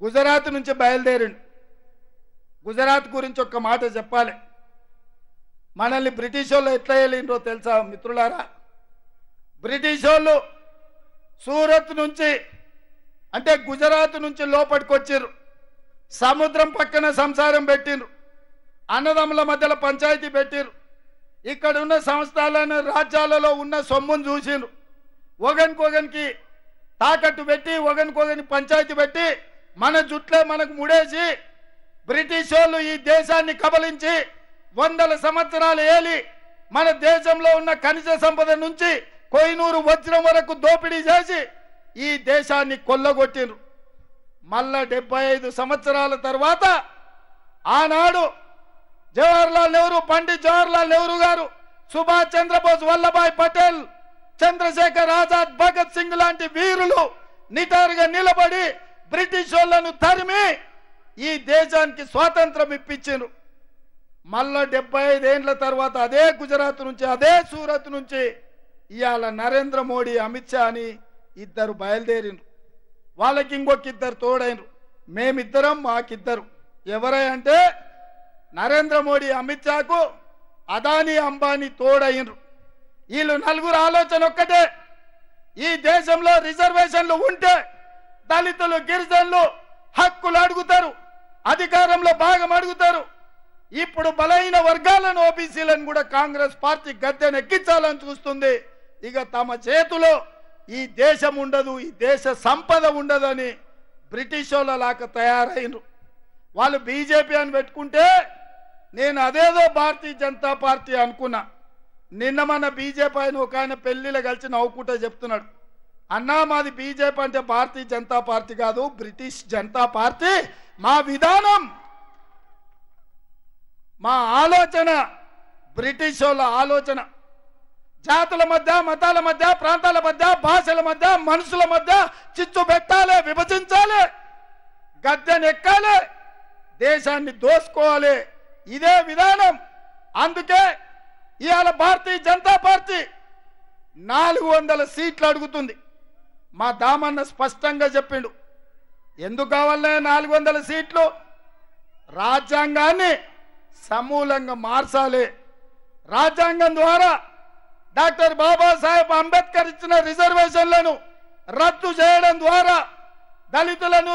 గుజరాత్ నుంచి బయలుదేరిండు. గుజరాత్ గురించి ఒక్క మాట చెప్పాలి. మనల్ని బ్రిటిష్ వాళ్ళు ఎట్లా వెళ్ళిండ్రో తెలుసా మిత్రులారా? బ్రిటిష్ వాళ్ళు సూరత్ నుంచి అంటే గుజరాత్ నుంచి లోపలికి వచ్చిర్రు. సముద్రం పక్కన సంసారం పెట్టిండ్రు. అన్నదమ్ముల మధ్యలో పంచాయతీ పెట్టిర్రు. ఇక్కడ ఉన్న సంస్థలను రాజ్యాలలో ఉన్న సొమ్మును చూసిండ్రు. ఒకరికొకరికి తాకట్టు పెట్టి ఒకరికొకరికి పంచాయతీ పెట్టి మన జుట్లే మనకు ముడేసి బ్రిటిష్ వాళ్ళు ఈ దేశాన్ని కబలించి 100 సంవత్సరాలు ఏలి మన దేశంలో ఉన్న ఖనిజ సంపద నుంచి కోహినూరు వజ్రం వరకు దోపిడీ చేసి ఈ దేశాన్ని కొల్లగొట్టిండ్రు. మళ్ళా 75 సంవత్సరాల తర్వాత ఆనాడు జవహర్లాల్ నెహ్రూ, పండిత్ జవహర్లాల్ నెహ్రూ గారు, సుభాష్ చంద్రబోస్, వల్లభాయ్ పటేల్, చంద్రశేఖర్ ఆజాద్, భగత్ సింగ్ లాంటి వీరులు నిటారుగా నిలబడి బ్రిటిష్ వాళ్ళను తరిమి ఈ దేశానికి స్వాతంత్రం ఇప్పించారు. మళ్ళా 75 ఏళ్ల తర్వాత అదే గుజరాత్ నుంచి అదే సూరత్ నుంచి ఇవాళ నరేంద్ర మోడీ, అమిత్ షా అని ఇద్దరు బయలుదేరిండ్రు. వాళ్ళకి ఇంకొక ఇద్దరు తోడైనరు. మేమిద్దరం మాకిద్దరు. ఎవరై అంటే నరేంద్ర మోడీ, అమిత్ షాకు అదానీ, అంబానీ తోడైనరు. వీళ్ళు నలుగురు ఆలోచన ఒక్కటే, ఈ దేశంలో రిజర్వేషన్లు ఉంటే దళితులు, గిరిజనులు హక్కులు అడుగుతారు, అధికారంలో భాగం అడుగుతారు. ఇప్పుడు బలహీన వర్గాలను, ఓబీసీలను కూడా కాంగ్రెస్ పార్టీ గద్దెను ఎక్కించాలని చూస్తుంది. ఇక తమ చేతిలో ఈ దేశం ఉండదు, ఈ దేశ సంపద ఉండదని బ్రిటిష్ వాళ్ళ లాగా తయారైనరు. వాళ్ళు బీజేపీ అని పెట్టుకుంటే నేను అదేదో భారతీయ జనతా పార్టీ అనుకున్నా. నిన్న మన బీజేపీ ఆయన ఒక ఆయన పెళ్లిలో కలిసి నవ్వుకుంటే చెప్తున్నాడు, అన్నా మాది బీజేపీ అంటే భారతీయ జనతా పార్టీ కాదు, బ్రిటిష్ జనతా పార్టీ. మా విధానం, మా ఆలోచన బ్రిటిష్ వాళ్ళ ఆలోచన. జాతుల మధ్య, మతాల మధ్య, ప్రాంతాల మధ్య, భాషల మధ్య, మనుషుల మధ్య చిచ్చు పెట్టాలి, విభజించాలి, గద్దెను ఎక్కాలి, దేశాన్ని దోసుకోవాలి. ఇదే విధానం. అందుకే ఇవాళ భారతీయ జనతా పార్టీ 400 సీట్లు అడుగుతుంది. మా దామన్న స్పష్టంగా చెప్పిండు. ఎందుకు కావాలనే 400 సీట్లు? రాజ్యాంగాన్ని సమూలంగా మార్చాలి. రాజ్యాంగం ద్వారా డాక్టర్ బాబాసాహెబ్ అంబేద్కర్ ఇచ్చిన రిజర్వేషన్లను రద్దు చేయడం ద్వారా దళితులను